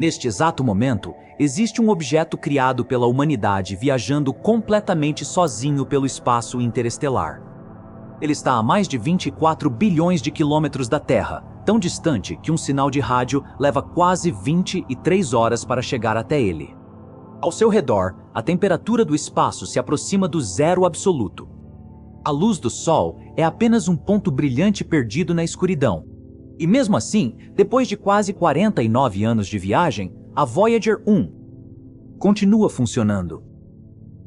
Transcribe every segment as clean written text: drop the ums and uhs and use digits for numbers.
Neste exato momento, existe um objeto criado pela humanidade viajando completamente sozinho pelo espaço interestelar. Ele está a mais de 24 bilhões de quilômetros da Terra, tão distante que um sinal de rádio leva quase 23 horas para chegar até ele. Ao seu redor, a temperatura do espaço se aproxima do zero absoluto. A luz do Sol é apenas um ponto brilhante perdido na escuridão. E mesmo assim, depois de quase 49 anos de viagem, a Voyager 1 continua funcionando.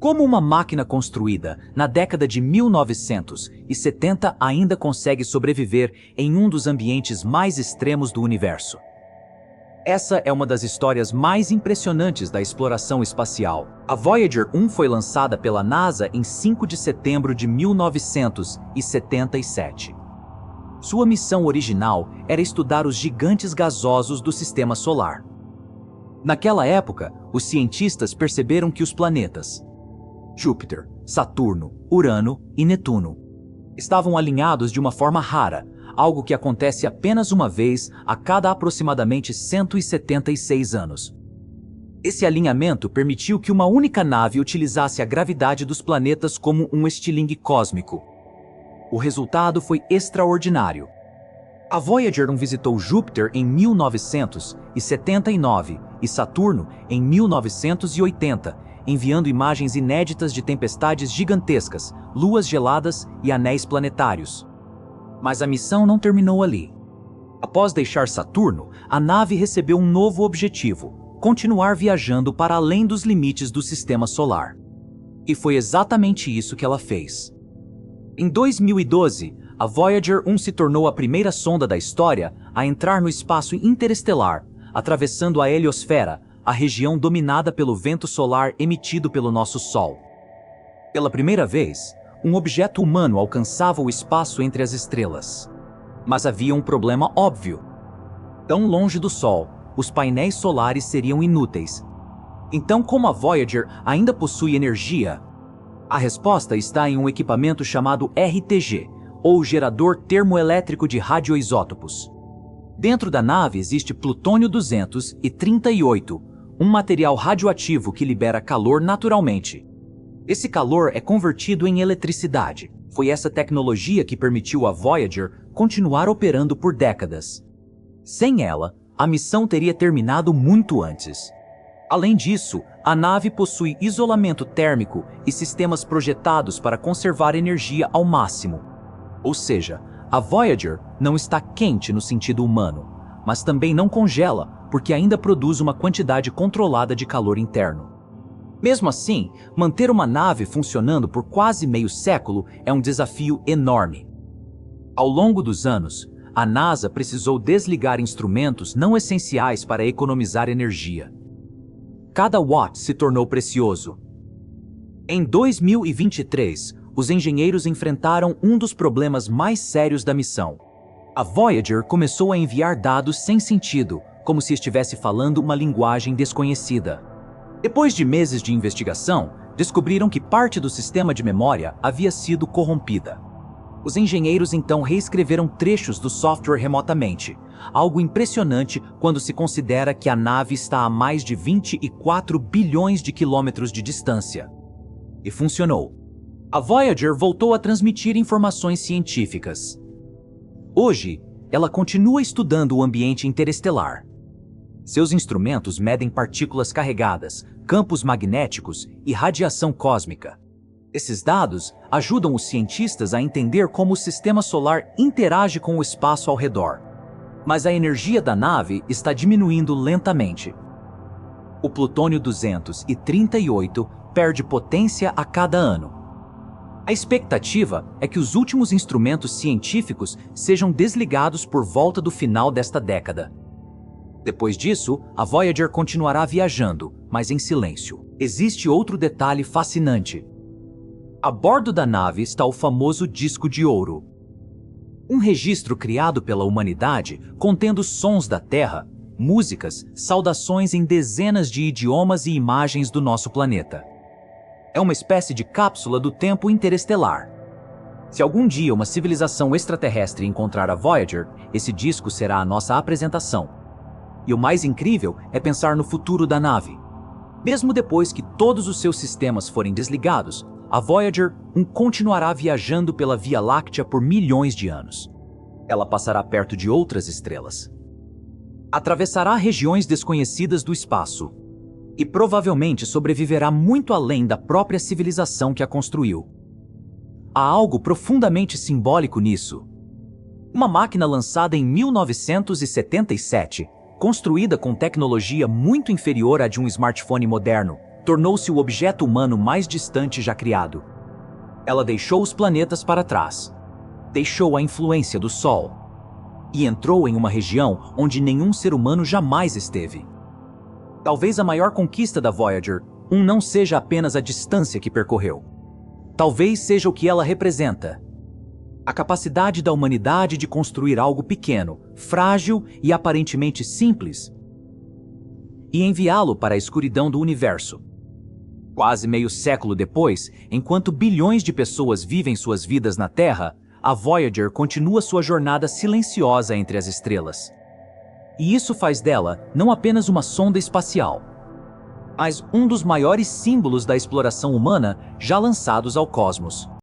Como uma máquina construída na década de 1970 ainda consegue sobreviver em um dos ambientes mais extremos do universo. Essa é uma das histórias mais impressionantes da exploração espacial. A Voyager 1 foi lançada pela NASA em 5 de setembro de 1977. Sua missão original era estudar os gigantes gasosos do Sistema Solar. Naquela época, os cientistas perceberam que os planetas Júpiter, Saturno, Urano e Netuno estavam alinhados de uma forma rara, algo que acontece apenas uma vez a cada aproximadamente 176 anos. Esse alinhamento permitiu que uma única nave utilizasse a gravidade dos planetas como um estilingue cósmico. O resultado foi extraordinário. A Voyager 1 visitou Júpiter em 1979 e Saturno em 1980, enviando imagens inéditas de tempestades gigantescas, luas geladas e anéis planetários. Mas a missão não terminou ali. Após deixar Saturno, a nave recebeu um novo objetivo: continuar viajando para além dos limites do Sistema Solar. E foi exatamente isso que ela fez. Em 2012, a Voyager 1 se tornou a primeira sonda da história a entrar no espaço interestelar, atravessando a heliosfera, a região dominada pelo vento solar emitido pelo nosso Sol. Pela primeira vez, um objeto humano alcançava o espaço entre as estrelas. Mas havia um problema óbvio. Tão longe do Sol, os painéis solares seriam inúteis. Então, como a Voyager ainda possui energia? A resposta está em um equipamento chamado RTG, ou Gerador Termoelétrico de Radioisótopos. Dentro da nave existe plutônio-238, um material radioativo que libera calor naturalmente. Esse calor é convertido em eletricidade. Foi essa tecnologia que permitiu a Voyager continuar operando por décadas. Sem ela, a missão teria terminado muito antes. Além disso, a nave possui isolamento térmico e sistemas projetados para conservar energia ao máximo. Ou seja, a Voyager não está quente no sentido humano, mas também não congela, porque ainda produz uma quantidade controlada de calor interno. Mesmo assim, manter uma nave funcionando por quase meio século é um desafio enorme. Ao longo dos anos, a NASA precisou desligar instrumentos não essenciais para economizar energia. Cada watt se tornou precioso. Em 2023, os engenheiros enfrentaram um dos problemas mais sérios da missão. A Voyager começou a enviar dados sem sentido, como se estivesse falando uma linguagem desconhecida. Depois de meses de investigação, descobriram que parte do sistema de memória havia sido corrompida. Os engenheiros então reescreveram trechos do software remotamente, algo impressionante quando se considera que a nave está a mais de 24 bilhões de quilômetros de distância. E funcionou. A Voyager voltou a transmitir informações científicas. Hoje, ela continua estudando o ambiente interestelar. Seus instrumentos medem partículas carregadas, campos magnéticos e radiação cósmica. Esses dados ajudam os cientistas a entender como o sistema solar interage com o espaço ao redor. Mas a energia da nave está diminuindo lentamente. O plutônio-238 perde potência a cada ano. A expectativa é que os últimos instrumentos científicos sejam desligados por volta do final desta década. Depois disso, a Voyager continuará viajando, mas em silêncio. Existe outro detalhe fascinante. A bordo da nave está o famoso disco de ouro. Um registro criado pela humanidade contendo sons da Terra, músicas, saudações em dezenas de idiomas e imagens do nosso planeta. É uma espécie de cápsula do tempo interestelar. Se algum dia uma civilização extraterrestre encontrar a Voyager, esse disco será a nossa apresentação. E o mais incrível é pensar no futuro da nave. Mesmo depois que todos os seus sistemas forem desligados, a Voyager 1 continuará viajando pela Via Láctea por milhões de anos. Ela passará perto de outras estrelas. Atravessará regiões desconhecidas do espaço e provavelmente sobreviverá muito além da própria civilização que a construiu. Há algo profundamente simbólico nisso. Uma máquina lançada em 1977, construída com tecnologia muito inferior à de um smartphone moderno, tornou-se o objeto humano mais distante já criado. Ela deixou os planetas para trás, deixou a influência do Sol e entrou em uma região onde nenhum ser humano jamais esteve. Talvez a maior conquista da Voyager 1 não seja apenas a distância que percorreu. Talvez seja o que ela representa. A capacidade da humanidade de construir algo pequeno, frágil e aparentemente simples, e enviá-lo para a escuridão do universo. Quase meio século depois, enquanto bilhões de pessoas vivem suas vidas na Terra, a Voyager continua sua jornada silenciosa entre as estrelas. E isso faz dela não apenas uma sonda espacial, mas um dos maiores símbolos da exploração humana já lançados ao cosmos.